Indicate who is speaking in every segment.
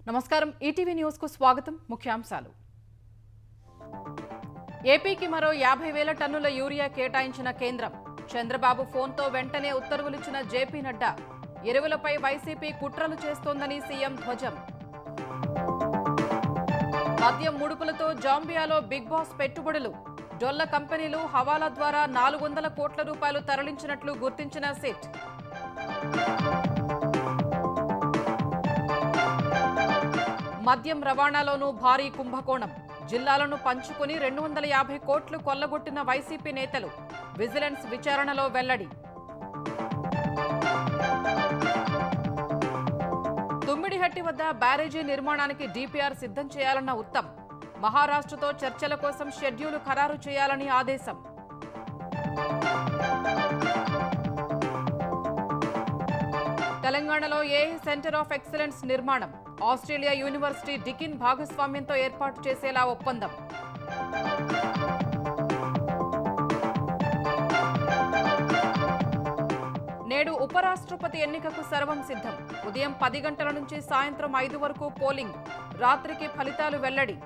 Speaker 1: నమస్కారం ETV news కు స్వాగతం ముఖ్యాంశాలు ఏపీకి మరో 50,000 టన్నుల యూరియా కేటాయించిన కేంద్రం చంద్రబాబు ఫోన్తో వెంటనే ఉత్తర్వులిచ్చిన జేపీ నడ్డా ఎరువులపై వైసీపీ కుట్రలు చేస్తోందని సీఎం ధ్వజం మద్యం ముడుపులతో జాంబియాలో బిగ్ బాస్ పెట్టుబడులు డొల్ల కంపెనీలు హవాలా ద్వారా 400 కోట్ల రూపాయలు తరలించినట్లు గుర్తించిన సిట్ మద్యం రవాణాలోనూ భారీ కుంభకోణం జిల్లాలను పంచుకుని 250 కోట్లు కొల్లగొట్టిన వైసీపీ నేతలు విజిలెన్స్ విచారణలో వెల్లడి తుమ్మిడిహట్టి వద్ద బ్యారేజీ నిర్మాణానికి డీపీఆర్ సిద్ధం చేయాలన్న ఉత్తమ్ మహారాష్ట్రతో చర్చల కోసం షెడ్యూలు ఖరారు చేయాలని ఆదేశం తెలంగాణలో ఏఐ సెంటర్ ఆఫ్ ఎక్సలెన్స్ నిర్మాణం ఆస్ట్రేలియా యూనివర్సిటీ డికిన్ భాగస్వామ్యంతో ఏర్పాటు చేసేలా ఒప్పందం నేడు ఉపరాష్ట్రపతి ఎన్నికకు సర్వం సిద్ధం ఉదయం 10 గంటల నుంచి సాయంత్రం 5 వరకు పోలింగ్ రాత్రికి ఫలితాలు వెల్లడి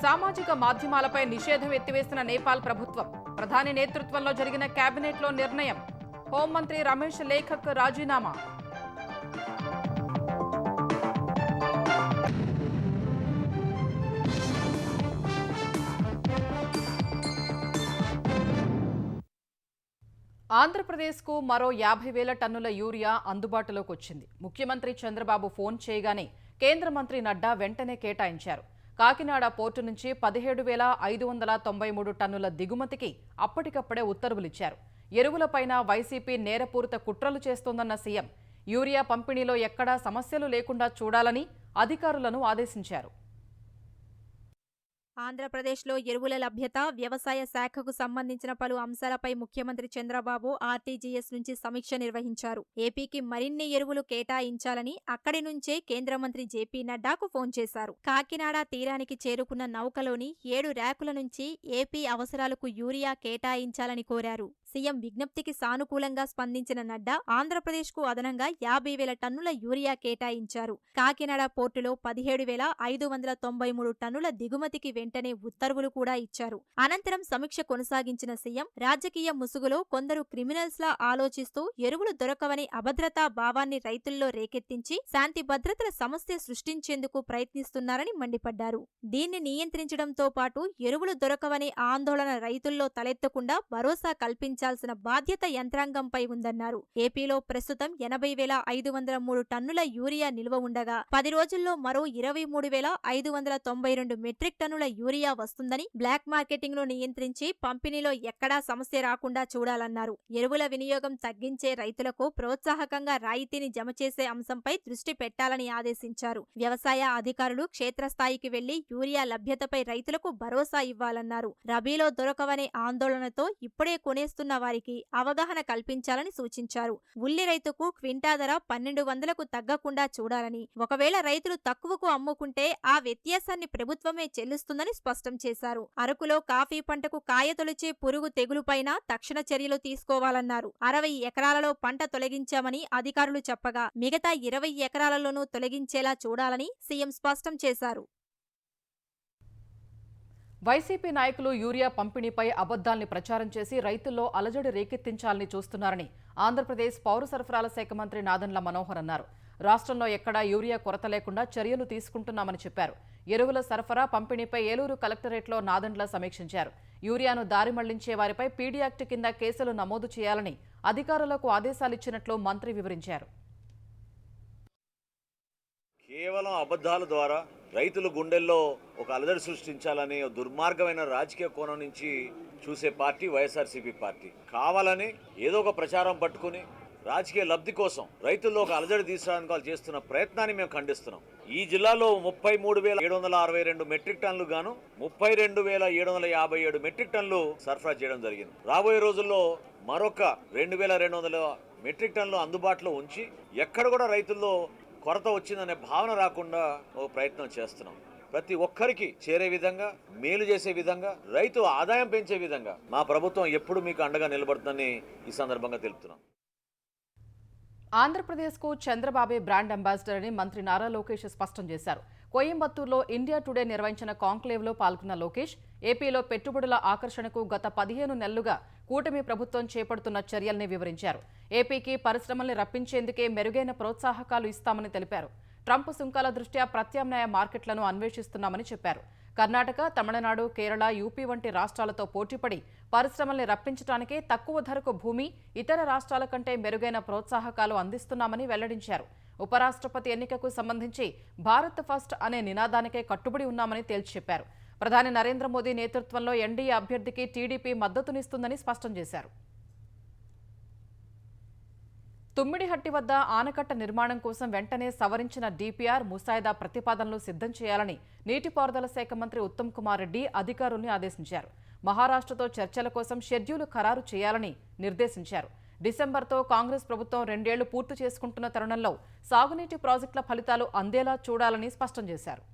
Speaker 1: సామాజిక మాధ్యమాలపై నిషేధం ఎత్తివేసిన నేపాల్ ప్రభుత్వం ప్రధాని నేతృత్వంలో జరిగిన కేబినెట్లో నిర్ణయం హోంమంత్రి రమేష్ లేఖక్ రాజీనామా ఆంధ్రప్రదేశ్కు మరో 50,000 టన్నుల యూరియా అందుబాటులోకి వచ్చింది ముఖ్యమంత్రి చంద్రబాబు ఫోన్ చేయగానే కేంద్ర మంత్రి నడ్డా వెంటనే కేటాయించారు కాకినాడ పోర్టు నుంచి 17,593 టన్నుల దిగుమతికి అప్పటికప్పుడే ఉత్తర్వులిచ్చారు ఎరువులపైన వైసీపీ నేరపూరిత కుట్రలు చేస్తోందన్న సీఎం యూరియా పంపిణీలో ఎక్కడా సమస్యలు లేకుండా చూడాలని అధికారులను ఆదేశించారు
Speaker 2: ఆంధ్రప్రదేశ్లో ఎరువుల లభ్యత వ్యవసాయ శాఖకు సంబంధించిన పలు అంశాలపై ముఖ్యమంత్రి చంద్రబాబు ఆర్టీజీఎస్ నుంచి సమీక్ష నిర్వహించారు ఏపీకి మరిన్ని ఎరువులు కేటాయించాలని అక్కడి నుంచే కేంద్ర మంత్రి జేపీ నడ్డాకు ఫోన్ చేశారు కాకినాడ తీరానికి చేరుకున్న నౌకలోని 7 ర్యాకుల నుంచి ఏపీ అవసరాలకు యూరియా కేటాయించాలని కోరారు సీఎం విజ్ఞప్తికి సానుకూలంగా స్పందించిన నడ్డా ఆంధ్రప్రదేశ్కు అదనంగా 50,000 టన్నుల యూరియా కేటాయించారు కాకినాడ పోర్టులో 17,593 టన్నుల దిగుమతికి వెంటనే ఉత్తర్వులు కూడా ఇచ్చారు అనంతరం సమీక్ష కొనసాగించిన సీఎం రాజకీయ ముసుగులో కొందరు క్రిమినల్స్ లా ఆలోచిస్తూ ఎరువులు దొరకవని అభద్రతా భావాన్ని రైతుల్లో రేకెత్తించి శాంతి భద్రతల సమస్య సృష్టించేందుకు ప్రయత్నిస్తున్నారని మండిపడ్డారు దీన్ని నియంత్రించడంతో పాటు ఎరువులు దొరకవని ఆందోళన రైతుల్లో తలెత్తకుండా భరోసా కల్పించాల్సిన బాధ్యత యంత్రాంగంపై ఉందన్నారు ఏపీలో ప్రస్తుతం 80,503 టన్నుల యూరియా నిల్వ ఉండగా 10 రోజుల్లో మరో 23,592 మెట్రిక్ టన్నుల యూరియా వస్తుందని బ్లాక్ మార్కెటింగ్ ను నియంత్రించి పంపిణీలో ఎక్కడా సమస్య రాకుండా చూడాలన్నారు ఎరువుల వినియోగం తగ్గించే రైతులకు ప్రోత్సాహకంగా రాయితీని జమ చేసే అంశంపై దృష్టి పెట్టాలని ఆదేశించారు వ్యవసాయ అధికారులు క్షేత్రస్థాయికి వెళ్లి యూరియా లభ్యతపై రైతులకు భరోసా ఇవ్వాలన్నారు రబీలో దొరకవనే ఆందోళనతో ఇప్పుడే కొనేస్తున్న వారికి అవగాహన కల్పించాలని సూచించారు ఉల్లి రైతుకు క్వింటా ధర 1,200కు తగ్గకుండా చూడాలని ఒకవేళ రైతులు తక్కువకు అమ్ముకుంటే ఆ వ్యత్యాసాన్ని ప్రభుత్వమే చెల్లిస్తుందని స్పష్టం చేశారు అరకులో కాఫీ పంటకు కాయ తొలిచే పురుగు తెగులుపైన తక్షణ చర్యలు తీసుకోవాలన్నారు 60 ఎకరాలలో పంట తొలగించామని అధికారులు చెప్పగా మిగతా 20 ఎకరాలలోనూ తొలగించేలా చూడాలని సీఎం స్పష్టం చేశారు
Speaker 1: వైసీపీ నాయకులు యూరియా పంపిణీపై అబద్దాల్ని ప్రచారం చేసి రైతుల్లో అలజడి రేకెత్తించాలని చూస్తున్నారని ఆంధ్రప్రదేశ్ పౌర సరఫరాల శాఖ మంత్రి నాదెండ్ల మనోహర్ అన్నారు రాష్ట్రంలో ఎక్కడా యూరియా కొరత లేకుండా చర్యలు తీసుకుంటున్నామని చెప్పారు ఎరువుల సరఫరా పంపిణీపై ఏలూరు కలెక్టరేట్లో నాదెండ్ల సమీక్షించారు యూరియాను దారి మళ్లించే వారిపై పీడీ యాక్ట్ కింద కేసులు నమోదు చేయాలని అధికారులకు ఆదేశాలిచ్చినట్లు మంత్రి వివరించారు
Speaker 3: కేవలం అబద్ధాల ద్వారా రైతుల గుండెల్లో ఒక అలజడి సృష్టించాలని దుర్మార్గమైన రాజకీయ కోణం నుంచి చూసే పార్టీ వైఎస్ఆర్సీపీ పార్టీ కావాలని ఏదో ఒక ప్రచారం పట్టుకుని రాజకీయ లబ్ధి కోసం రైతుల్లో ఒక అలజడి తీసుకోవడానికి వాళ్ళు చేస్తున్న ప్రయత్నాన్ని మేము ఖండిస్తున్నాం ఈ జిల్లాలో 33,762 మెట్రిక్ టన్నులు గాను 32,757 మెట్రిక్ టన్నులు సరఫరా చేయడం జరిగింది రాబోయే రోజుల్లో మరొక 2,200 మెట్రిక్ టన్నులు అందుబాటులో ఉంచి ఎక్కడ కూడా రైతుల్లో కొరత వచ్చిందనే భావన రాకుండా ఓ ప్రయత్నం చేస్తున్నాం ప్రతి ఒక్కరికి చేరే విధంగా మేలు చేసే విధంగా రైతు ఆదాయం పెంచే విధంగా మా ప్రభుత్వం ఎప్పుడు మీకు అండగా నిలబడుతుందని ఈ సందర్భంగా తెలుపుతున్నాం.
Speaker 1: ఆంధ్రప్రదేశ్కు చంద్రబాబే బ్రాండ్ అంబాసిడర్ అని మంత్రి నారా లోకేష్ స్పష్టం చేశారు. కోయంబత్తూరులో ఇండియా టుడే నిర్వహించిన కాంక్లేవ్లో పాల్గొన్న లోకేష్ ఏపీలో పెట్టుబడుల ఆకర్షణకు గత 15 నెలలుగా కూటమి ప్రభుత్వం చేపడుతున్న చర్యల్ని వివరించారు. ఏపీకి పరిశ్రమల్ని రప్పించేందుకే మెరుగైన ప్రోత్సాహకాలు ఇస్తామని తెలిపారు. ట్రంప్ సుంకాల దృష్ట్యా ప్రత్యామ్నాయ మార్కెట్లను అన్వేషిస్తున్నామని చెప్పారు. కర్ణాటక, తమిళనాడు, కేరళ, యూపీ వంటి రాష్ట్రాలతో పోటీపడి పరిశ్రమల్ని రప్పించడానికే తక్కువ ధరకు భూమి, ఇతర రాష్ట్రాల కంటే మెరుగైన ప్రోత్సాహకాలు అందిస్తున్నామని వెల్లడించారు. ఉపరాష్ట్రపతి ఎన్నికకు సంబంధించి భారత్ ఫస్ట్ అనే నినాదానికే కట్టుబడి ఉన్నామని తేల్చి చెప్పారు. ప్రధాని నరేంద్ర మోదీ నేతృత్వంలో ఎన్డీఏ అభ్యర్థికి టీడీపీ మద్దతునిస్తుందని స్పష్టం చేశారు. తుమ్మిడిహట్టి వద్ద ఆనకట్ట నిర్మాణం కోసం వెంటనే సవరించిన డీపీఆర్ ముసాయిదా ప్రతిపాదనలు సిద్ధం చేయాలని నీటిపారుదల శాఖ మంత్రి ఉత్తమ్ కుమార్ రెడ్డి అధికారుల్ని ఆదేశించారు. మహారాష్ట్రతో చర్చల కోసం షెడ్యూల్ ఖరారు చేయాలని నిర్దేశించారు. డిసెంబర్తో కాంగ్రెస్ ప్రభుత్వం 2 ఏళ్లు పూర్తి చేసుకుంటున్న తరుణంలో సాగునీటి ప్రాజెక్టుల ఫలితాలు అందేలా చూడాలని స్పష్టం చేశారు.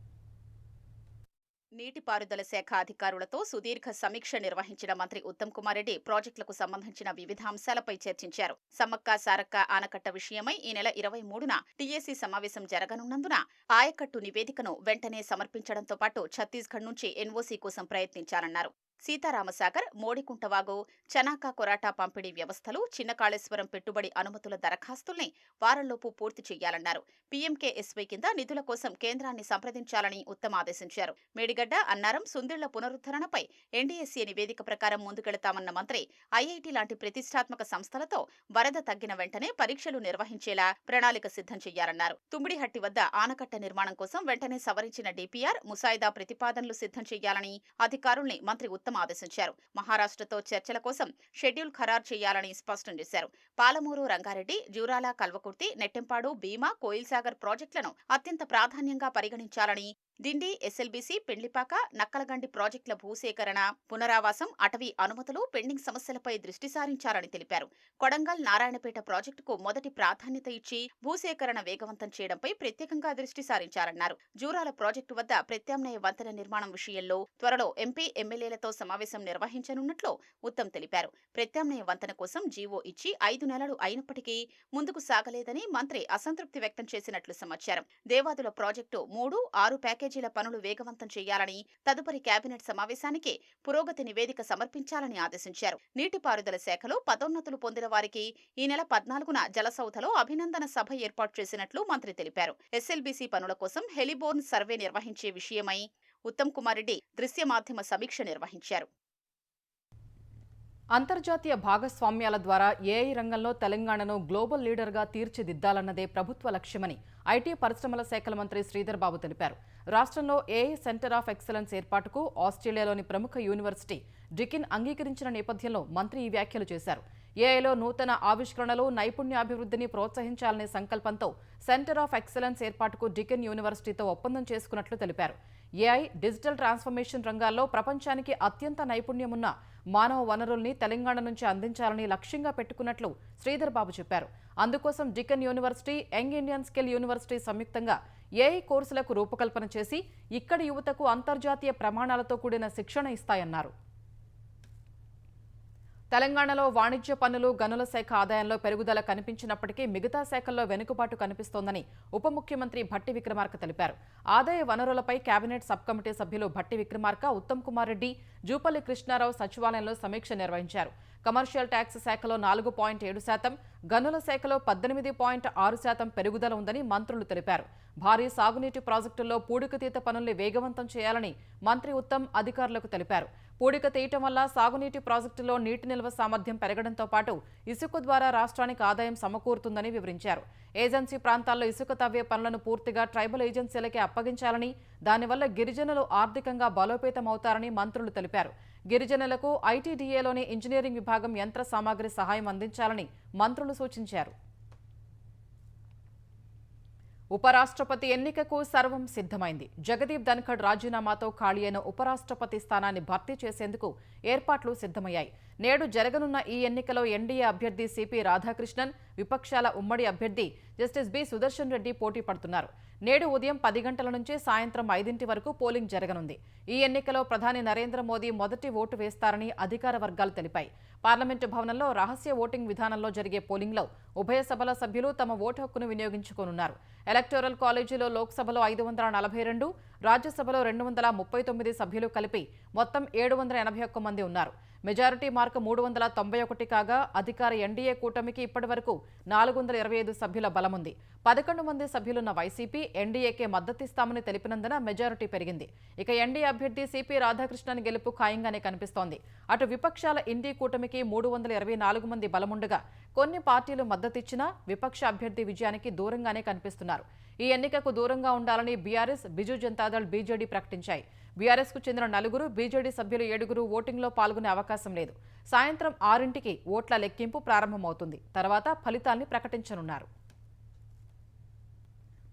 Speaker 4: నీటిపారుదల శాఖ అధికారులతో సుదీర్ఘ సమీక్ష నిర్వహించిన మంత్రి ఉత్తమ్ కుమార్ రెడ్డి ప్రాజెక్టులకు సంబంధించిన వివిధ అంశాలపై చర్చించారు. సమ్మక్క సారక్క ఆనకట్ట విషయమై ఈ నెల 23న టీఏసీ సమావేశం జరగనున్నందున ఆయకట్టు నివేదికను వెంటనే సమర్పించడంతో పాటు ఛత్తీస్గఢ్ నుంచి ఎన్ఓసీ కోసం ప్రయత్నించాలన్నారు. సీతారామసాగర్, మోడికుంటవాగు, చనాకా కొరాటా పంపిణీ వ్యవస్థలు, చిన్న కాళేశ్వరం పెట్టుబడి అనుమతుల దరఖాస్తుల్ని వారంలోపు పూర్తి చేయాలన్నారు. పీఎంకేఎస్వై కింద నిధుల కోసం కేంద్రాన్ని సంప్రదించాలని ఉత్తమ్ ఆదేశించారు. మేడిగడ్డ, అన్నారం, సుందిళ్ల పునరుద్ధరణపై ఎన్డీఎస్ఏ నివేదిక ప్రకారం ముందుకెళతామన్న మంత్రి ఐఐటీ లాంటి ప్రతిష్టాత్మక సంస్థలతో వరద తగ్గిన వెంటనే పరీక్షలు నిర్వహించేలా ప్రణాళిక సిద్ధం చేయాలన్నారు. తుమ్మిడిహట్టి వద్ద ఆనకట్ట నిర్మాణం కోసం వెంటనే సవరించిన డీపీఆర్ ముసాయిదా ప్రతిపాదనలు సిద్ధం చేయాలని అధికారుల్ని మంత్రి ఉత్తమ్ ఆదేశించారు. మహారాష్ట్రతో చర్చల కోసం షెడ్యూల్ ఖరారు చేయాలని స్పష్టం చేశారు. పాలమూరు, రంగారెడ్డి, జూరాల, కల్వకుర్తి, నెట్టెంపాడు, భీమా, కోయిల్సాగర్ ప్రాజెక్టులను అత్యంత ప్రాధాన్యంగా పరిగణించాలని, దిండి, ఎస్ఎల్బీసీ, పెండ్లిపాక, నక్కలగండి ప్రాజెక్టుల భూసేకరణ, పునరావాసం, అటవీ అనుమతులు, పెండింగ్ సమస్యలపై దృష్టి సారించాలని తెలిపారు. కొడంగల్, నారాయణపేట ప్రాజెక్టుకు మొదటి ప్రాధాన్యత ఇచ్చి భూసేకరణ వేగవంతం చేయడంపై ప్రత్యేకంగా దృష్టి సారించారన్నారు. జూరాల ప్రాజెక్టు వద్ద ప్రత్యామ్నాయ వంతెన నిర్మాణం విషయంలో త్వరలో ఎంపీ, ఎమ్మెల్యేలతో సమావేశం నిర్వహించనున్నట్లు ఉత్తమ్ తెలిపారు. ప్రత్యామ్నాయ వంతెన కోసం జీవో ఇచ్చి 5 నెలలు అయినప్పటికీ ముందుకు సాగలేదని మంత్రి అసంతృప్తి వ్యక్తం చేసినట్లు సమాచారం. దేవాదుల ప్రాజెక్టు 3-6 ప్యాకేజీల పనులు వేగవంతం చేయాలని, తదుపరి కేబినెట్ సమావేశానికి పురోగతి నివేదిక సమర్పించాలని ఆదేశించారు. నీటిపారుదల శాఖలో పదోన్నతులు పొందిన వారికి ఈ నెల 14న జలసౌధలో అభినందన సభ ఏర్పాటు చేసినట్లు మంత్రి తెలిపారు. ఎస్ఎల్బీసీ పనుల కోసం హెలిబోర్న్ సర్వే నిర్వహించే విషయమై ఉత్తమ్ కుమార్ రెడ్డి దృశ్య మాధ్యమ సమీక్ష నిర్వహించారు.
Speaker 1: అంతర్జాతీయ భాగస్వామ్యాల ద్వారా ఏఐ రంగంలో తెలంగాణను గ్లోబల్ లీడర్గా తీర్చిదిద్దాలన్నదే ప్రభుత్వ లక్ష్యమని ఐటీ పరిశ్రమల శాఖల మంత్రి శ్రీధర్ బాబు తెలిపారు. రాష్ట్రంలో ఏఐ సెంటర్ ఆఫ్ ఎక్సలెన్స్ ఏర్పాటుకు ఆస్ట్రేలియాలోని ప్రముఖ యూనివర్సిటీ డికిన్ అంగీకరించిన నేపథ్యంలో మంత్రి ఈ వ్యాఖ్యలు చేశారు. ఏఐలో నూతన ఆవిష్కరణలు, నైపుణ్యాభివృద్ధిని ప్రోత్సహించాలనే సంకల్పంతో సెంటర్ ఆఫ్ ఎక్సలెన్స్ ఏర్పాటుకు డికిన్ యూనివర్సిటీతో ఒప్పందం చేసుకున్నట్లు తెలిపారు. ఏఐ, డిజిటల్ ట్రాన్స్ఫర్మేషన్ రంగాల్లో ప్రపంచానికి అత్యంత నైపుణ్యమున్న మానవ వనరుల్ని తెలంగాణ నుంచి అందించాలని లక్ష్యంగా పెట్టుకున్నట్లు శ్రీధర్ బాబు చెప్పారు. అందుకోసం Deccan university, young Indian skill university సంయుక్తంగా ఏఐ కోర్సులకు రూపకల్పన చేసి ఇక్కడి యువతకు అంతర్జాతీయ ప్రమాణాలతో కూడిన శిక్షణ ఇస్తాయన్నారు. తెలంగాణలో వాణిజ్య పన్నులు, గనుల శాఖ ఆదాయంలో పెరుగుదల కనిపించినప్పటికీ మిగతా శాఖల్లో వెనుకబాటు కనిపిస్తోందని ఉప ముఖ్యమంత్రి భట్టి విక్రమార్క తెలిపారు. ఆదాయ వనరులపై కేబినెట్ సబ్ కమిటీ సభ్యులు భట్టి విక్రమార్క, ఉత్తమ్ కుమార్ రెడ్డి, జూపల్లి కృష్ణారావు సచివాలయంలో సమీక్ష నిర్వహించారు. కమర్షియల్ ట్యాక్స్ శాఖలో 4.7%, గనుల శాఖలో 18.6% పెరుగుదల ఉందని మంత్రులు తెలిపారు. భారీ సాగునీటి ప్రాజెక్టుల్లో పూడికతీత పనుల్ని వేగవంతం చేయాలని మంత్రి ఉత్తమ్ అధికారులకు తెలిపారు. పూడిక తీయటం వల్ల సాగునీటి ప్రాజెక్టులో నీటి నిల్వ సామర్థ్యం పెరగడంతో పాటు ఇసుక ద్వారా రాష్ట్రానికి ఆదాయం సమకూరుతుందని వివరించారు. ఏజెన్సీ ప్రాంతాల్లో ఇసుక తవ్వే పనులను పూర్తిగా ట్రైబల్ ఏజెన్సీలకే అప్పగించాలని, దానివల్ల గిరిజనులు ఆర్థికంగా బలోపేతమవుతారని మంత్రులు తెలిపారు. గిరిజనులకు ఐటీడీఏలోని ఇంజనీరింగ్ విభాగం యంత్ర సామాగ్రి సహాయం అందించాలని మంత్రులు సూచించారు. ఉపరాష్ట్రపతి ఎన్నికకు సర్వం సిద్ధమైంది. జగదీప్ ధన్ఖడ్ రాజీనామాతో ఖాళీ అయిన ఉపరాష్ట్రపతి స్థానాన్ని భర్తీ చేసేందుకు ఏర్పాట్లు సిద్ధమయ్యాయి. నేడు జరగనున్న ఈ ఎన్నికలో ఎన్డీఏ అభ్యర్థి సిపి రాధాకృష్ణన్, విపక్షాల ఉమ్మడి అభ్యర్థి జస్టిస్ బి సుదర్శన్ రెడ్డి పోటీ పడుతున్నారు. నేడు ఉదయం 10 గంటల నుంచి సాయంత్రం 5 వరకు పోలింగ్ జరగనుంది. ఈ ఎన్నికలో ప్రధాని నరేంద్ర మోదీ మొదటి ఓటు వేస్తారని అధికార వర్గాలు తెలిపాయి. పార్లమెంటు భవనంలో రహస్య ఓటింగ్ విధానంలో జరిగే పోలింగ్లో ఉభయ సభల సభ్యులు తమ ఓటు హక్కును వినియోగించుకోనున్నారు. ఎలక్టోరల్ కాలేజీలో లోక్సభలో 542, రాజ్యసభలో 239 సభ్యులు కలిపి మొత్తం 781 మంది ఉన్నారు. మెజారిటీ మార్కు 391 కాగా అధికార ఎన్డీఏ కూటమికి ఇప్పటివరకు 425 సభ్యుల బలముంది. 11 మంది సభ్యులున్న వైసీపీ ఎన్డీఏకే మద్దతిస్తామని తెలిపినందున మెజారిటీ పెరిగింది. ఇక ఎన్డీఏ అభ్యర్థి సిపి రాధాకృష్ణన్ గెలుపు ఖాయంగానే కనిపిస్తోంది. అటు విపక్షాల ఇండీ కూటమికి 324 మంది బలముండగా కొన్ని పార్టీలు మద్దతిచ్చినా విపక్ష అభ్యర్థి విజయానికి దూరంగానే కనిపిస్తున్నారు. ఈ ఎన్నికకు దూరంగా ఉండాలని బీఆర్ఎస్, బిజు జనతాదళ్, బీజేడీ ప్రకటించాయి. బీఆర్ఎస్కు చెందిన 4, బీజేడీ సభ్యులు 7 ఓటింగ్లో పాల్గొనే అవకాశం లేదు. సాయంత్రం 6ంటికి ఓట్ల లెక్కింపు ప్రారంభమవుతుంది. తర్వాత ఫలితాల్ని ప్రకటించనున్నారు.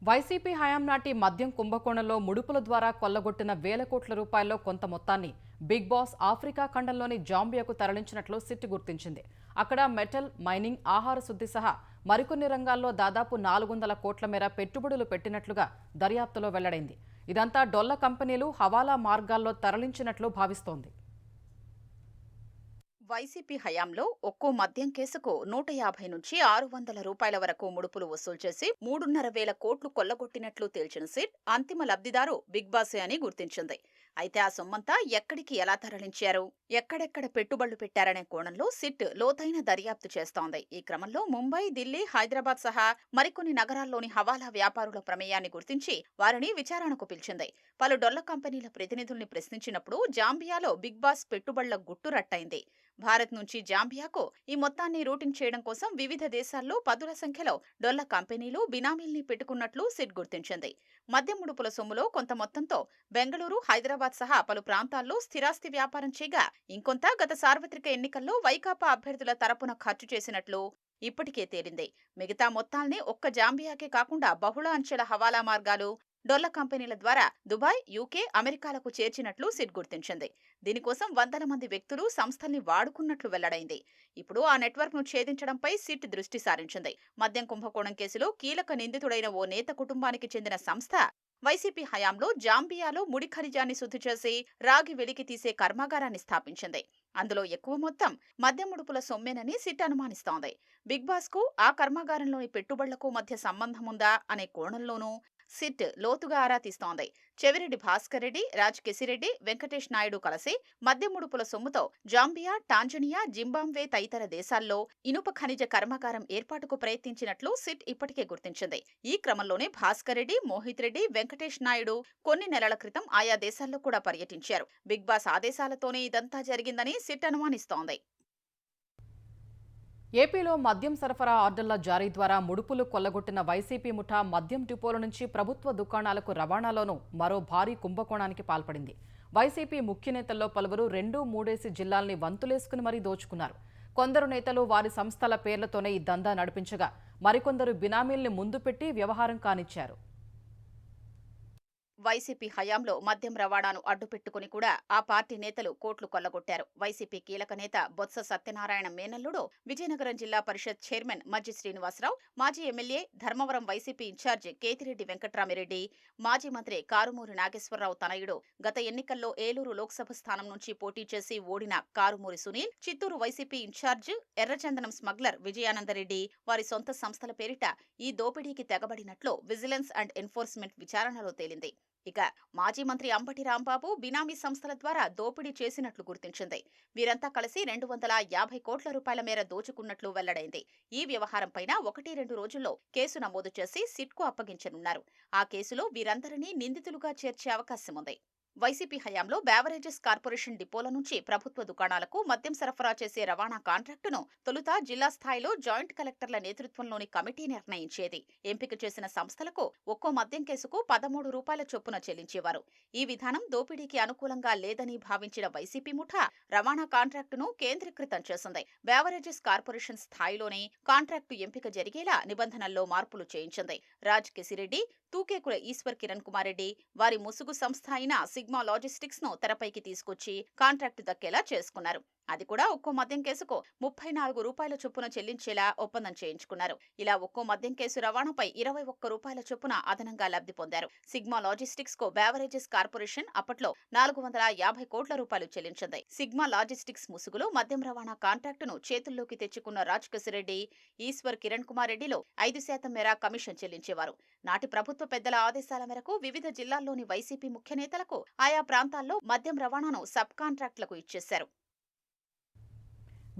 Speaker 1: వైసీపీ హయాం నాటి మద్యం కుంభకోణంలో ముడుపుల ద్వారా కొల్లగొట్టిన వేల కోట్ల రూపాయల్లో కొంత మొత్తాన్ని బిగ్ బాస్ ఆఫ్రికా ఖండంలోని జాంబియాకు తరలించినట్లు సిట్ గుర్తించింది. అక్కడ మెటల్, మైనింగ్, ఆహార శుద్ధి సహా మరికొన్ని రంగాల్లో దాదాపు 400 కోట్ల మేర పెట్టుబడులు పెట్టినట్లుగా దర్యాప్తులో వెల్లడైంది. ఇదంతా డొల్ల కంపెనీలు హవాలా మార్గాల్లో తరలించినట్లు భావిస్తోంది.
Speaker 4: వైసీపీ హయాంలో ఒక్కో మద్యం కేసుకు 150 నుంచి 600 రూపాయల వరకు ముడుపులు వసూలు చేసి 3,500 కోట్లు కొల్లగొట్టినట్లు తేల్చిన సిట్ అంతిమ లబ్ధిదారు బిగ్ బాసే అని గుర్తించింది. అయితే ఆ సొమ్మంతా ఎక్కడికి ఎలా తరలించారు, ఎక్కడెక్కడ పెట్టుబడులు పెట్టారనే కోణంలో సిట్ లోతైన దర్యాప్తు చేస్తోంది. ఈ క్రమంలో ముంబై, ఢిల్లీ, హైదరాబాద్ సహా మరికొన్ని నగరాల్లోని హవాలా వ్యాపారుల ప్రమేయాన్ని గుర్తించి వారిని విచారణకు పిలిచింది. పలు డొల్ల కంపెనీల ప్రతినిధుల్ని ప్రశ్నించినప్పుడు జాంబియాలో బిగ్ బాస్ పెట్టుబడుల గుట్టురట్టయింది. భారత్ నుంచి జాంబియాకు ఈ మొత్తాన్ని రూటింగ్ చేయడం కోసం వివిధ దేశాల్లో పదుల సంఖ్యలో డొల్ల కంపెనీలు బినామీల్ని పెట్టుకున్నట్లు సిట్ గుర్తించింది. మద్యం ముడుపుల సొమ్ములో కొంత మొత్తంతో బెంగళూరు, హైదరాబాద్ సహా పలు ప్రాంతాల్లో స్థిరాస్తి వ్యాపారం చేయగా ఇంకొంత గత సార్వత్రిక ఎన్నికల్లో వైకాపా అభ్యర్థుల తరపున ఖర్చు చేసినట్లు ఇప్పటికే తేలింది. మిగతా మొత్తాల్ని ఒక్క జాంబియాకే కాకుండా బహుళ అంచెల హవాలా మార్గాలు, డొల్ల కంపెనీల ద్వారా దుబాయ్, యూకే, అమెరికాలకు చేర్చినట్లు సిట్ గుర్తించింది. దీనికోసం వందల మంది వ్యక్తులు, సంస్థల్ని వాడుకున్నట్లు వెల్లడైంది. ఇప్పుడు ఆ నెట్వర్క్ ను ఛేదించడంపై సిట్ దృష్టి సారించింది. మద్యం కుంభకోణం కేసులో కీలక నిందితుడైన ఓ నేత కుటుంబానికి చెందిన సంస్థ వైసీపీ హయాంలో జాంబియాలో ముడి ఖనిజాన్ని శుద్ధి చేసి రాగి వెలికి తీసే కర్మాగారాన్ని స్థాపించింది. అందులో ఎక్కువ మొత్తం మద్యం ముడుపుల సొమ్మేనని సిట్ అనుమానిస్తోంది. బిగ్ బాస్ కు ఆ కర్మాగారంలోని పెట్టుబడులకు మధ్య సంబంధముందా అనే కోణంలోనూ సిట్ లోతుగా ఆరా తీస్తోంది. చెవిరెడ్డి భాస్కర్ రెడ్డి, రాజ్ కెసిరెడ్డి, వెంకటేష్ నాయుడు కలిసి మద్యం ముడుపుల సొమ్ముతో జాంబియా, టాంజానియా, జింబాబ్వే తదితర దేశాల్లో ఇనుప ఖనిజ కర్మాగారం ఏర్పాటుకు ప్రయత్నించినట్లు సిట్ ఇప్పటికే గుర్తించింది. ఈ క్రమంలోనే భాస్కర్ రెడ్డి, మోహిత్ రెడ్డి, వెంకటేష్ నాయుడు కొన్ని నెలల క్రితం ఆయా దేశాల్లో కూడా పర్యటించారు. బిగ్ బాస్ ఆదేశాలతోనే ఇదంతా జరిగిందని సిట్ అనుమానిస్తోంది.
Speaker 1: ఏపీలో మద్యం సరఫరా ఆర్డర్ల జారీ ద్వారా ముడుపులు కొల్లగొట్టిన వైసీపీ ముఠా మద్యం డిపోల నుంచి ప్రభుత్వ దుకాణాలకు రవాణాలోనూ మరో భారీ కుంభకోణానికి పాల్పడింది. వైసీపీ ముఖ్య నేతల్లో పలువురు 2-3 జిల్లాల్ని వంతులేసుకుని మరీ దోచుకున్నారు. కొందరు నేతలు వారి సంస్థల పేర్లతోనే ఈ దందా నడిపించగా మరికొందరు బినామీల్ని ముందు పెట్టి వ్యవహారం కానిచ్చారు.
Speaker 4: వైసీపీ హయాంలో మద్యం రవాణాను అడ్డుపెట్టుకుని కూడా ఆ పార్టీ నేతలు కోట్లు కొల్లగొట్టారు. వైసీపీ కీలక నేత బొత్స సత్యనారాయణ మేనల్లుడు, విజయనగరం జిల్లా పరిషత్ చైర్మన్ మజ్జి శ్రీనివాసరావు, మాజీ MLA Dharmavaram YCP incharge Kethireddy Venkatramireddy, మాజీ మంత్రి కారుమూరి నాగేశ్వరరావు తనయుడు, గత ఎన్నికల్లో ఏలూరు లోక్సభ స్థానం నుంచి పోటీ చేసి ఓడిన కారుమూరి సునీల్, చిత్తూరు వైసీపీ ఇన్ఛార్జ్ ఎర్రచందనం స్మగ్లర్ విజయానందరెడ్డి వారి సొంత సంస్థల పేరిట ఈ దోపిడీకి తెగబడినట్లు విజిలెన్స్ అండ్ ఎన్ఫోర్స్మెంట్ విచారణలో తేలింది. ఇక మాజీ మంత్రి అంబటి రాంబాబు బినామీ సంస్థల ద్వారా దోపిడీ చేసినట్లు గుర్తించింది. వీరంతా కలిసి 250 కోట్ల రూపాయల మేర దోచుకున్నట్లు వెల్లడైంది. ఈ వ్యవహారంపైన 1-2 రోజుల్లో కేసు నమోదు చేసి సిట్కు అప్పగించనున్నారు. ఆ కేసులో వీరందరినీ నిందితులుగా చేర్చే అవకాశం ఉంది. వైసీపీ హయాంలో బేవరేజెస్ కార్పొరేషన్ డిపోల నుంచి ప్రభుత్వ దుకాణాలకు మద్యం సరఫరా చేసే రవాణా కాంట్రాక్టును తొలుత జిల్లా స్థాయిలో జాయింట్ కలెక్టర్ల నేతృత్వంలోని కమిటీ నిర్ణయించేది. ఎంపిక చేసిన సంస్థలకు ఒక్కో మద్యం కేసుకు 13 రూపాయల చొప్పున చెల్లించేవారు. ఈ విధానం దోపిడీకి అనుకూలంగా లేదని భావించిన వైసీపీ ముఠా రవాణా కాంట్రాక్టును కేంద్రీకృతం చేసింది. బేవరేజెస్ కార్పొరేషన్ స్థాయిలోనే కాంట్రాక్టు ఎంపిక జరిగేలా నిబంధనల్లో మార్పులు చేయించింది. రాజ్ కెసిరెడ్డి, తూకేకుల ఈశ్వర్ కిరణ్ కుమార్ రెడ్డి వారి ముసుగు సంస్థ అయిన సిగ్మా లాజిస్టిక్స్ ను తెరపైకి తీసుకొచ్చి కాంట్రాక్టు దక్కేలా చేసుకున్నారు. అది కూడా ఒక్కో మద్యం కేసుకు 34 రూపాయల చొప్పున చెల్లించేలా ఒప్పందం చేయించుకున్నారు. ఇలా ఒక్కో మద్యం కేసు రవాణాపై 21 రూపాయల చొప్పున అదనంగా లబ్ధి పొందారు. సిగ్మా లాజిస్టిక్స్ కు బెవరేజెస్ కార్పొరేషన్ అప్పట్లో 450 కోట్ల రూపాయలు చెల్లించింది. సిగ్మా లాజిస్టిక్స్ ముసుగులో మద్యం రవాణా కాంట్రాక్టును చేతుల్లోకి తెచ్చుకున్న రాజకేశిరెడ్డి, ఈశ్వర్ కిరణ్ కుమార్ రెడ్డిలో 5% మేర కమిషన్ చెల్లించేవారు. నాటి ప్రభుత్వ పెద్దల ఆదేశాల మేరకు వివిధ జిల్లాల్లోని వైసీపీ ముఖ్య నేతలకు ఆయా ప్రాంతాల్లో మద్యం రవాణాను సబ్ కాంట్రాక్టులకు ఇచ్చేశారు.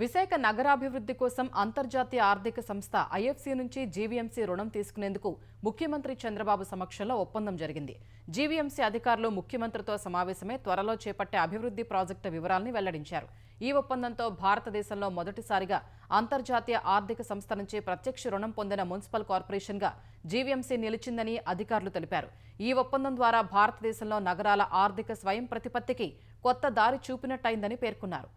Speaker 1: విశాఖ నగరాభివృద్ధి కోసం అంతర్జాతీయ ఆర్థిక సంస్థ ఐఎఫ్సి నుంచి జీవీఎంసీ రుణం తీసుకునేందుకు ముఖ్యమంత్రి చంద్రబాబు సమక్షంలో ఒప్పందం జరిగింది. జీవీఎంసీ అధికారులు ముఖ్యమంత్రితో సమావేశమై త్వరలో చేపట్టే అభివృద్ధి ప్రాజెక్టు వివరాల్ని వెల్లడించారు. ఈ ఒప్పందంతో భారతదేశంలో మొదటిసారిగా అంతర్జాతీయ ఆర్థిక సంస్థ నుంచి ప్రత్యక్ష రుణం పొందిన మున్సిపల్ కార్పొరేషన్గా జీవీఎంసీ నిలిచిందని అధికారులు తెలిపారు. ఈ ఒప్పందం ద్వారా భారతదేశంలో నగరాల ఆర్థిక స్వయం ప్రతిపత్తికి కొత్త దారి చూపినట్టయిందని పేర్కొన్నారు.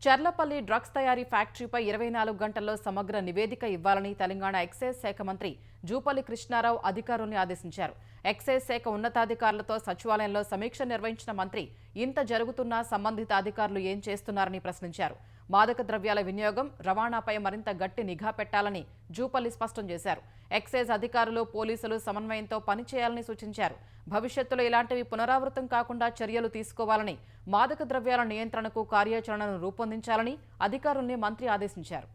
Speaker 1: చర్లపల్లి డ్రగ్స్ తయారీ ఫ్యాక్టరీపై 24 గంటల్లో సమగ్ర నివేదిక ఇవ్వాలని తెలంగాణ ఎక్సైజ్ శాఖ మంత్రి జూపల్లి కృష్ణారావు అధికారుల్ని ఆదేశించారు. ఎక్సైజ్ శాఖ ఉన్నతాధికారులతో సచివాలయంలో సమీక్ష నిర్వహించిన మంత్రి ఇంత జరుగుతున్నా సంబంధిత అధికారులు ఏం చేస్తున్నారని ప్రశ్నించారు. మాదక ద్రవ్యాల వినియోగం, రవాణాపై మరింత గట్టి నిఘా పెట్టాలని జూపల్లి స్పష్టం చేశారు. ఎక్సైజ్ అధికారులు, పోలీసులు సమన్వయంతో పనిచేయాలని సూచించారు. భవిష్యత్తులో ఇలాంటివి పునరావృతం కాకుండా చర్యలు తీసుకోవాలని, మాదక ద్రవ్యాల నియంత్రణకు కార్యాచరణను రూపొందించాలని అధికారుల్ని మంత్రి ఆదేశించారు.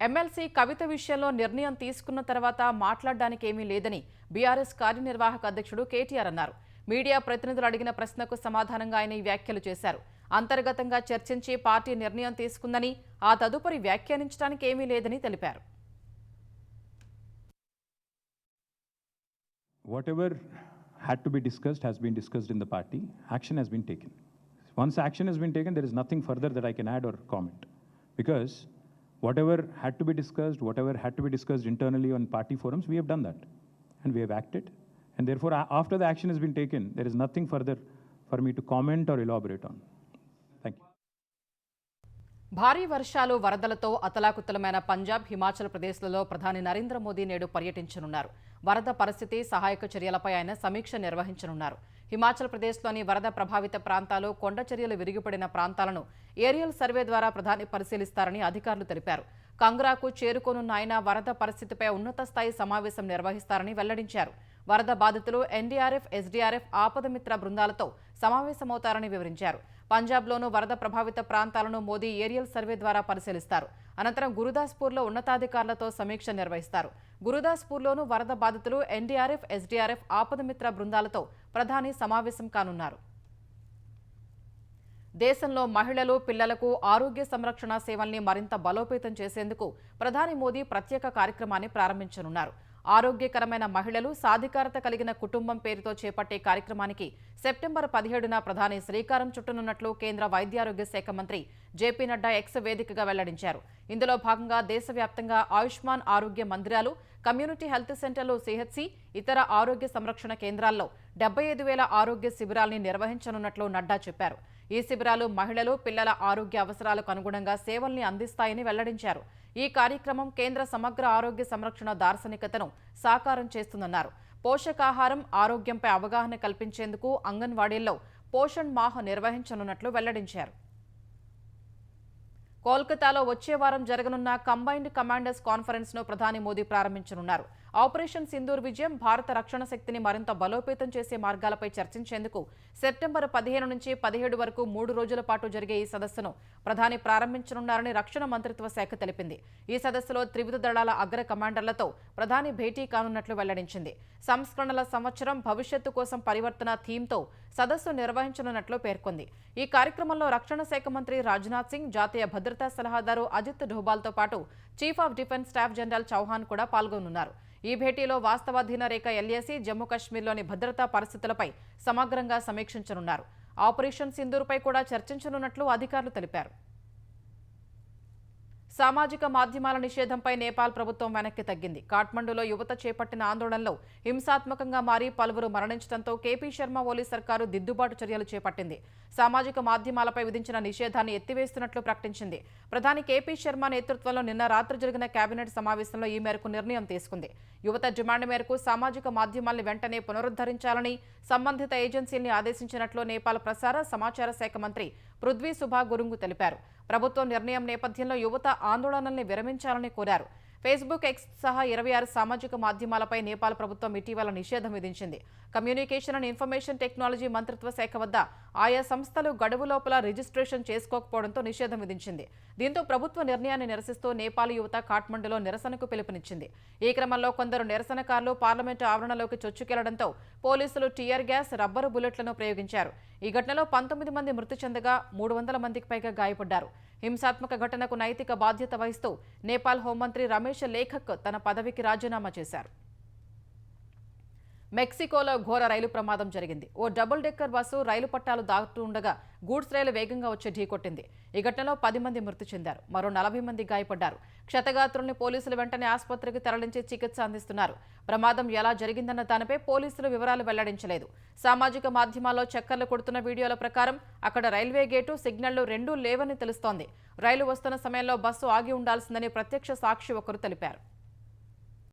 Speaker 1: ఎమ్మెల్సీ కవిత విషయంలో నిర్ణయం తీసుకున్న తర్వాత మాట్లాడడానికి ఏమీ లేదని బీఆర్ఎస్ కార్యనిర్వాహక అధ్యక్షుడు కేటీఆర్ అన్నారు. మీడియా ప్రతినిధులు అడిగిన ప్రశ్నకు సమాధానంగా ఆయన ఈ వ్యాఖ్యలు చేశారు. అంతర్గతంగా చర్చించి పార్టీ నిర్ణయం తీసుకుందని, ఆ తదుపరి వ్యాఖ్యానించడానికి ఏమీ లేదని తెలిపారు.
Speaker 5: Whatever had to be discussed has been discussed in the party. Action has been taken. Once action has been taken, there is nothing further that I can add or comment. Because whatever had to be discussed, whatever had to be discussed internally on party forums, we have done that. And we have acted. And therefore, after the action has been taken, there is nothing further for me to comment or elaborate on. Thank you.
Speaker 1: భారీ వర్షాలు, వరదలతో అతలాకుతలమైన పంజాబ్, హిమాచల్ ప్రదేశ్లలో ప్రధాని నరేంద్ర మోదీ నేడు పర్యటించనున్నారు. వరద పరిస్థితి, సహాయక చర్యలపై ఆయన సమీక్ష నిర్వహించనున్నారు. హిమాచల్ ప్రదేశ్లోని వరద ప్రభావిత ప్రాంతాలు, కొండ చర్యలు విరిగిపడిన ప్రాంతాలను ఏరియల్ సర్వే ద్వారా ప్రధాని పరిశీలిస్తారని అధికారులు తెలిపారు. కంగ్రాకు చేరుకోనున్న ఆయన వరద పరిస్థితిపై ఉన్నత స్థాయి సమావేశం నిర్వహిస్తారని వెల్లడించారు. వరద బాధితులు ఎన్డీఆర్ఎఫ్, ఎస్డీఆర్ఎఫ్, ఆపదమిత్ర బృందాలతో సమావేశమవుతారని వివరించారు. పంజాబ్లోనూ వరద ప్రభావిత ప్రాంతాలను మోదీ ఏరియల్ సర్వే ద్వారా పరిశీలిస్తారు. అనంతరం గురుదాస్పూర్లో ఉన్నతాధికారులతో సమీక్ష నిర్వహిస్తారు. గురుదాస్పూర్లోనూ వరద బాధితులు ఎన్డీఆర్ఎఫ్, ఎస్డీఆర్ఎఫ్, ఆపదమిత్ర బృందాలతో ప్రధాని సమావేశం కానున్నారు. దేశంలో మహిళలు, పిల్లలకు ఆరోగ్య సంరక్షణ సేవల్ని మరింత బలోపేతం చేసేందుకు ప్రధాని మోదీ ప్రత్యేక కార్యక్రమాన్ని ప్రారంభించనున్నారు. ఆరోగ్యకరమైన మహిళలు, సాధికారత కలిగిన కుటుంబం పేరుతో చేపట్టే కార్యక్రమానికి సెప్టెంబర్ 17న ప్రధాని శ్రీకారం చుట్టనున్నట్లు కేంద్ర వైద్యారోగ్య శాఖ మంత్రి జేపీ నడ్డా ఎక్స్ వేదికగా వెల్లడించారు. ఇందులో భాగంగా దేశవ్యాప్తంగా ఆయుష్మాన్ ఆరోగ్య మందిరాలు, కమ్యూనిటీ హెల్త్ సెంటర్లు, సిహెచ్సి, ఇతర ఆరోగ్య సంరక్షణ కేంద్రాల్లో 75,000 ఆరోగ్య శిబిరాల్ని నిర్వహించనున్నట్లు నడ్డా చెప్పారు. ఈ శిబిరాలు మహిళలు, పిల్లల ఆరోగ్య అవసరాలకు అనుగుణంగా సేవల్ని అందిస్తాయని వెల్లడించారు. ఈ కార్యక్రమం కేంద్ర సమగ్ర ఆరోగ్య సంరక్షణ దార్శనికతను సాకారం చేస్తుందన్నారు. పోషకాహారం, ఆరోగ్యంపై అవగాహన కల్పించేందుకు అంగన్వాడీల్లో పోషణ్ మాహ్ నిర్వహించనున్నట్లు వెల్లడించారు. కోల్కతాలో వచ్చే వారం జరగనున్న కంబైన్డ్ కమాండర్స్ కాన్ఫరెన్స్ ను ప్రధాని మోదీ ప్రారంభించనున్నారు. ఆపరేషన్ సింధూర్ విజయం భారత రక్షణ శక్తిని మరింత బలోపేతం చేసే మార్గాలపై చర్చించేందుకు సెప్టెంబర్ 15 నుంచి 17 వరకు 3 రోజుల పాటు జరిగే ఈ సదస్సును ప్రధాని ప్రారంభించనున్నారని రక్షణ మంత్రిత్వ శాఖ తెలిపింది. ఈ సదస్సులో త్రివిధ దళాల అగ్ర కమాండర్లతో ప్రధాని భేటీ కానున్నట్లు వెల్లడించింది. సంస్కరణల సంవత్సరం, భవిష్యత్తు కోసం పరివర్తన థీమ్తో సదస్సు నిర్వహించనున్నట్లు పేర్కొంది. ఈ కార్యక్రమంలో రక్షణ శాఖ మంత్రి రాజ్నాథ్ సింగ్, జాతీయ భద్రతా సలహాదారు అజిత్ డోభాల్తో పాటు chief of defence staff general Chauhan కూడా పాల్గొనున్నారు. ఈ భేటీలో వాస్తవాధీన రేఖ ఎల్ఏసీ, జమ్మూ కాశ్మీర్లోని భద్రతా పరిస్థితులపై సమగ్రంగా సమీక్షించనున్నారు. ఆపరేషన్ సింధూర్పై కూడా చర్చించనున్నట్లు అధికారులు తెలిపారు. సామాజిక మాధ్యమాల నిషేధంపై నేపాల్ ప్రభుత్వం వెనక్కి తగ్గింది. కాఠ్మండూలో యువత చేపట్టిన ఆందోళనలో హింసాత్మకంగా మారి పలువురు మరణించడంతో కేపీ శర్మ ఓలీ సర్కారు దిద్దుబాటు చర్యలు చేపట్టింది. సామాజిక మాధ్యమాలపై విధించిన నిషేధాన్ని ఎత్తివేస్తున్నట్లు ప్రకటించింది. ప్రధాని కేపీ శర్మ నేతృత్వంలో నిన్న రాత్రి జరిగిన కేబినెట్ సమావేశంలో ఈ మేరకు నిర్ణయం తీసుకుంది. యువత డిమాండ్ మేరకు సామాజిక మాధ్యమాల్ని వెంటనే పునరుద్ధరించాలని సంబంధిత ఏజెన్సీల్ని ఆదేశించినట్లు నేపాల్ ప్రసార సమాచార శాఖ మంత్రి పృథ్వీ సుభా గురుంగు తెలిపారు. ప్రభుత్వం నిర్ణయం నేపథ్యంలో యువత ఆందోళనల్ని విరమించాలని కోరారు. ఫేస్బుక్, ఎక్స్ సహా 26 సామాజిక మాధ్యమాలపై నేపాల్ ప్రభుత్వం ఇటీవల నిషేధం విధించింది. కమ్యూనికేషన్ అండ్ ఇన్ఫర్మేషన్ టెక్నాలజీ మంత్రిత్వ శాఖ వద్ద ఆయా సంస్థలు గడువు లోపల రిజిస్ట్రేషన్ చేసుకోకపోవడంతో నిషేధం విధించింది. దీంతో ప్రభుత్వ నిర్ణయాన్ని నిరసిస్తూ నేపాల్ యువత కాఠ్మండూలో నిరసనకు పిలుపునిచ్చింది. ఈ క్రమంలో కొందరు నిరసనకారులు పార్లమెంటు ఆవరణలోకి చొచ్చుకెళ్లడంతో పోలీసులు టియర్ గ్యాస్, రబ్బరు బుల్లెట్లను ప్రయోగించారు. ఈ ఘటనలో 19 మంది మృతి చెందగా 300 మందికి పైగా గాయపడ్డారు. హింసాత్మక ఘటనకు నైతిక బాధ్యత వహిస్తూ నేపాల్ హోంమంత్రి రమేష్ లేఖక్ తన పదవికి రాజీనామా చేశారు. మెక్సికోలో ఘోర రైలు ప్రమాదం జరిగింది. ఓ డబుల్ డెక్కర్ బస్సు రైలు పట్టాలు దాటుతుండగా గూడ్స్ రైలు వేగంగా వచ్చి ఢీకొట్టింది. ఈ ఘటనలో 10 మంది మృతి చెందారు. మరో 40 మంది గాయపడ్డారు. క్షతగాత్రుల్ని పోలీసులు వెంటనే ఆసుపత్రికి తరలించి చికిత్స అందిస్తున్నారు. ప్రమాదం ఎలా జరిగిందన్న దానిపై పోలీసులు వివరాలు వెల్లడించలేదు. సామాజిక మాధ్యమాల్లో చక్కర్లు కొడుతున్న వీడియోల ప్రకారం అక్కడ రైల్వే గేటు, సిగ్నళ్లు రెండూ లేవని తెలుస్తోంది. రైలు వస్తున్న సమయంలో బస్సు ఆగి ఉండాల్సిందని ప్రత్యక్ష సాక్షి ఒకరు తెలిపారు.